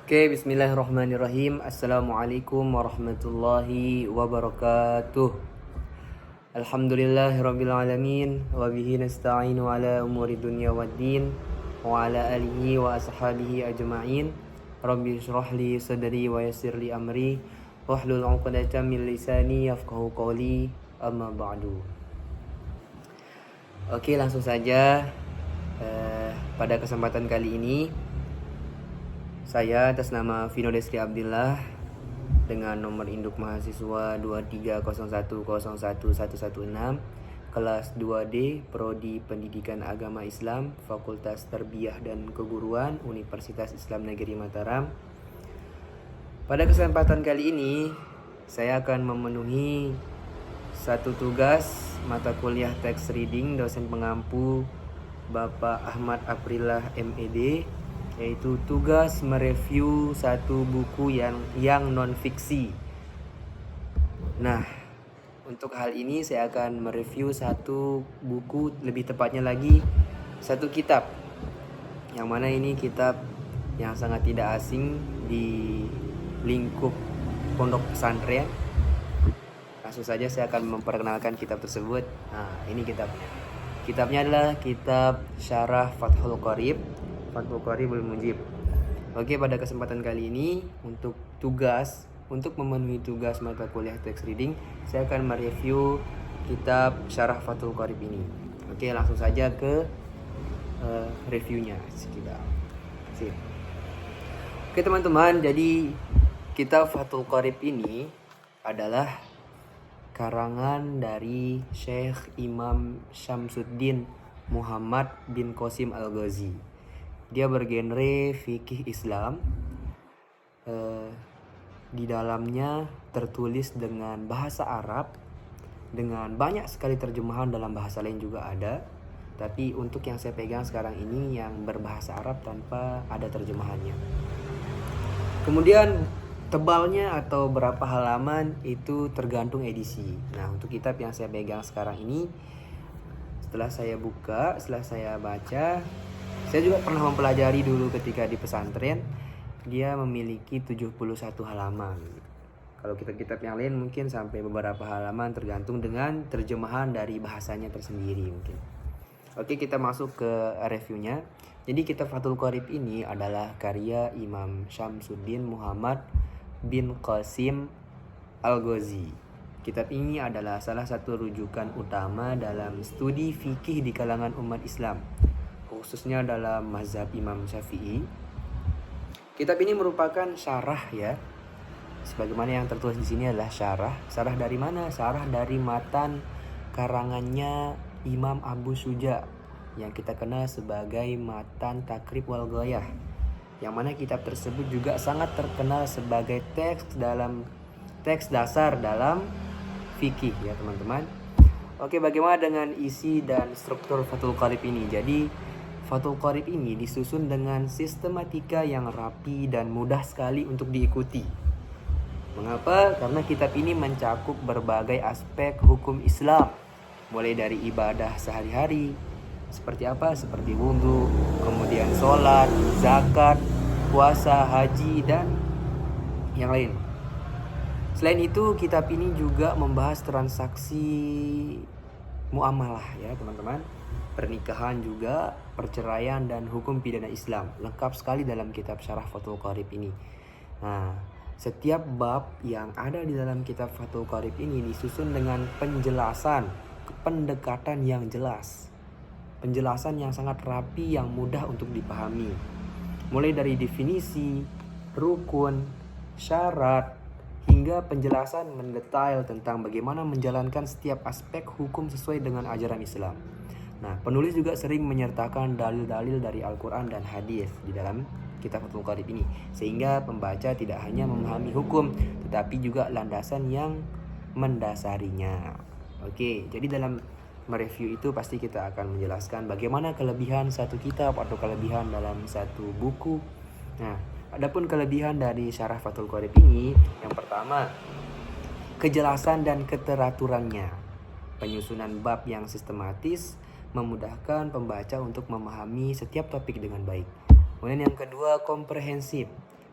Oke, bismillahirrahmanirrahim. Assalamualaikum warahmatullahi wabarakatuh. Alhamdulillahirabbil alamin wa bihi nasta'inu ala umuri dunya waddin wa ala alihi wa ashabihi ajma'in. Rabbi shrah li sadri wa yassir li amri wahlul 'uqdatam min lisani yafqahu qawli. Amma ba'du. Oke, langsung saja. Pada kesempatan kali ini saya atas nama Vino Destri Abdillah dengan nomor induk mahasiswa 230101116 kelas 2D Prodi Pendidikan Agama Islam Fakultas Tarbiyah dan Keguruan Universitas Islam Negeri Mataram. Pada kesempatan kali ini saya akan memenuhi satu tugas mata kuliah text reading dosen pengampu Bapak Ahmad Aprillah MED, yaitu tugas mereview satu buku yang non fiksi. Nah, untuk hal ini saya akan mereview satu buku, lebih tepatnya lagi satu kitab, yang mana ini kitab yang sangat tidak asing di lingkup pondok pesantren. Langsung saja saya akan memperkenalkan kitab tersebut. Nah, ini kitabnya. Kitabnya adalah kitab Syarah Fathul Qorib Mujib. Oke, pada kesempatan kali ini untuk memenuhi tugas mata kuliah text reading, saya akan mereview kitab Syarah Fathul Qorib ini. Oke, langsung saja ke reviewnya sekitar. Sip. Oke teman-teman, jadi kitab Fathul Qorib ini adalah karangan dari Syekh Imam Syamsuddin Muhammad bin Qasim Al-Ghazi. Dia bergenre fikih Islam. Di dalamnya tertulis dengan bahasa Arab, dengan banyak sekali terjemahan dalam bahasa lain juga ada. Tapi untuk yang saya pegang sekarang ini yang berbahasa Arab tanpa ada terjemahannya. Kemudian tebalnya atau berapa halaman itu tergantung edisi. Nah, untuk kitab yang saya pegang sekarang ini, setelah saya buka, setelah saya baca, saya juga pernah mempelajari dulu ketika di pesantren. Dia memiliki 71 halaman. Kalau kitab-kitab yang lain mungkin sampai beberapa halaman, tergantung dengan terjemahan dari bahasanya tersendiri mungkin. Oke, kita masuk ke reviewnya. Jadi kitab Fathul Qorib ini adalah karya Imam Syamsuddin Muhammad bin Qasim Al-Ghazi. Kitab ini adalah salah satu rujukan utama dalam studi fikih di kalangan umat Islam, khususnya dalam mazhab Imam Syafi'i. Kitab ini merupakan syarah ya. Sebagaimana yang tertulis di sini adalah syarah. Syarah dari mana? Syarah dari matan karangannya Imam Abu Syuja yang kita kenal sebagai matan Takrib wal Ghayah. Yang mana kitab tersebut juga sangat terkenal sebagai teks dasar dalam fikih ya teman-teman. Oke, bagaimana dengan isi dan struktur Fathul Qorib ini? Jadi Fathul Qorib ini disusun dengan sistematika yang rapi dan mudah sekali untuk diikuti. Mengapa? Karena kitab ini mencakup berbagai aspek hukum Islam, mulai dari ibadah sehari-hari, seperti apa? Seperti wudhu, kemudian sholat, zakat, puasa, haji, dan yang lain. Selain itu, kitab ini juga membahas transaksi muamalah ya teman-teman. Pernikahan juga, perceraian, dan hukum pidana Islam. Lengkap sekali dalam kitab Syarah Fathul Qorib ini. Nah, setiap bab yang ada di dalam kitab Fathul Qorib ini disusun dengan penjelasan, pendekatan yang jelas. Penjelasan yang sangat rapi, yang mudah untuk dipahami. Mulai dari definisi, rukun, syarat, hingga penjelasan mendetail tentang bagaimana menjalankan setiap aspek hukum sesuai dengan ajaran Islam. Nah, penulis juga sering menyertakan dalil-dalil dari Al-Quran dan hadis di dalam kitab Fathul Qorib ini, sehingga pembaca tidak hanya memahami hukum, tetapi juga landasan yang mendasarinya. Oke, jadi dalam mereview itu pasti kita akan menjelaskan bagaimana kelebihan satu kitab atau kelebihan dalam satu buku. Nah, adapun kelebihan dari Syarah Fathul Qorib ini, yang pertama, kejelasan dan keteraturannya. Penyusunan bab yang sistematis memudahkan pembaca untuk memahami setiap topik dengan baik. Kemudian yang kedua, komprehensif.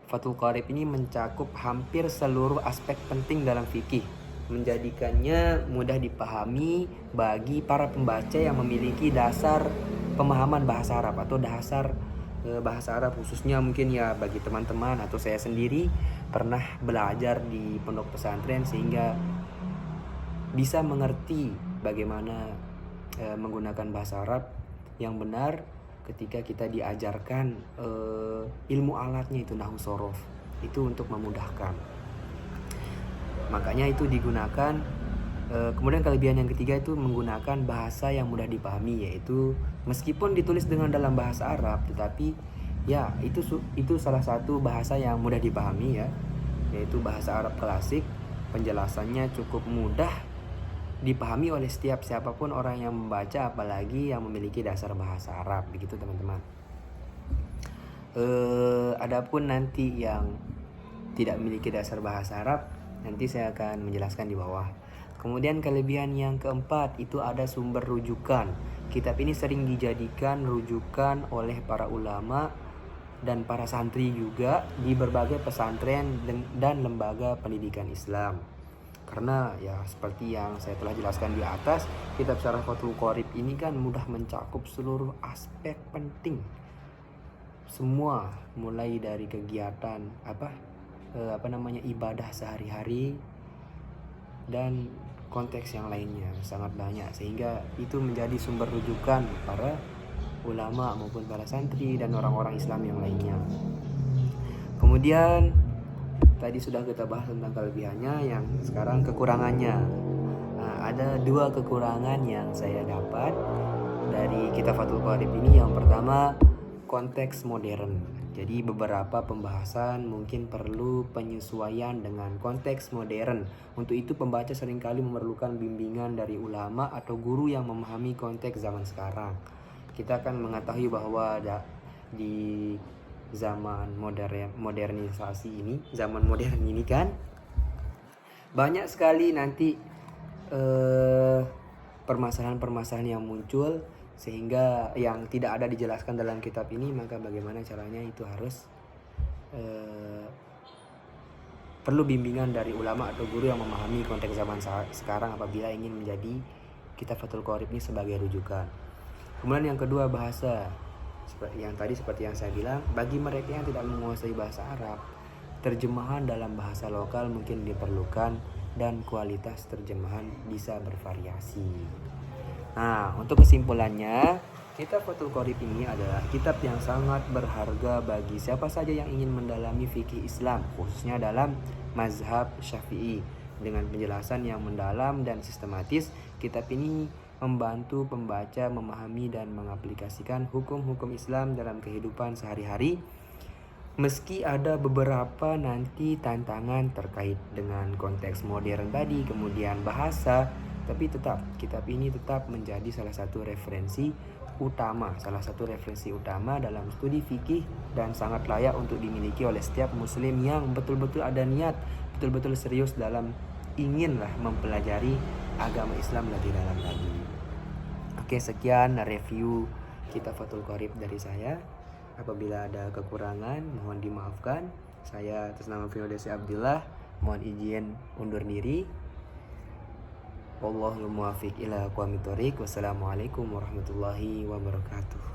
Fathul Qorib ini mencakup hampir seluruh aspek penting dalam fikih, menjadikannya mudah dipahami bagi para pembaca yang memiliki dasar pemahaman bahasa Arab atau dasar bahasa Arab, khususnya mungkin ya bagi teman-teman atau saya sendiri pernah belajar di pondok pesantren sehingga bisa mengerti bagaimana menggunakan bahasa Arab yang benar ketika kita diajarkan ilmu alatnya itu nahwu sorof itu untuk memudahkan. Makanya itu digunakan. Kemudian kelebihan yang ketiga itu menggunakan bahasa yang mudah dipahami, yaitu meskipun ditulis dengan dalam bahasa Arab, tetapi ya itu salah satu bahasa yang mudah dipahami ya, yaitu bahasa Arab klasik. Penjelasannya cukup mudah dipahami oleh setiap siapapun orang yang membaca, apalagi yang memiliki dasar bahasa Arab, begitu teman-teman. Adapun nanti yang tidak memiliki dasar bahasa Arab, nanti saya akan menjelaskan di bawah. Kemudian kelebihan yang keempat itu ada sumber rujukan. Kitab ini sering dijadikan rujukan oleh para ulama dan para santri juga di berbagai pesantren dan lembaga pendidikan Islam. Karena ya seperti yang saya telah jelaskan di atas, kitab Syarah Fathul Qorib ini kan mudah mencakup seluruh aspek penting. Semua mulai dari kegiatan ibadah sehari-hari dan konteks yang lainnya sangat banyak, sehingga itu menjadi sumber rujukan para ulama maupun para santri dan orang-orang Islam yang lainnya. Kemudian tadi sudah kita bahas tentang kelebihannya, yang sekarang kekurangannya. Nah, ada 2 kekurangan yang saya dapat dari kitab Fathul Qorib ini. Yang pertama, konteks modern. Jadi beberapa pembahasan mungkin perlu penyesuaian dengan konteks modern. Untuk itu pembaca seringkali memerlukan bimbingan dari ulama atau guru yang memahami konteks zaman sekarang. Kita akan mengetahui bahwa di zaman modernisasi ini, zaman modern ini kan banyak sekali nanti permasalahan-permasalahan yang muncul, sehingga yang tidak ada dijelaskan dalam kitab ini. Maka bagaimana caranya itu harus perlu bimbingan dari ulama atau guru yang memahami konteks zaman sekarang apabila ingin menjadi kitab Fathul Qorib ini sebagai rujukan. Kemudian yang kedua, bahasa. Seperti yang saya bilang, bagi mereka yang tidak menguasai bahasa Arab, terjemahan dalam bahasa lokal mungkin diperlukan dan kualitas terjemahan bisa bervariasi. Nah, untuk kesimpulannya, kitab Fathul Qorib ini adalah kitab yang sangat berharga bagi siapa saja yang ingin mendalami fikih Islam, khususnya dalam mazhab Syafi'i. Dengan penjelasan yang mendalam dan sistematis, kitab ini membantu pembaca memahami dan mengaplikasikan hukum-hukum Islam dalam kehidupan sehari-hari. Meski ada beberapa nanti tantangan terkait dengan konteks modern tadi, kemudian bahasa, tapi tetap kitab ini tetap menjadi salah satu referensi utama dalam studi fikih dan sangat layak untuk dimiliki oleh setiap muslim yang betul-betul ada niat, betul-betul serius dalam inginlah mempelajari agama Islam lebih dalam lagi. Oke, sekian review kitab Fathul Qorib dari saya. Apabila ada kekurangan mohon dimaafkan. Saya atas nama Firdaus Abdillah mohon izin undur diri. Wallahul muwaffiq ila aqwamit thoriq. Wassalamualaikum warahmatullahi wabarakatuh.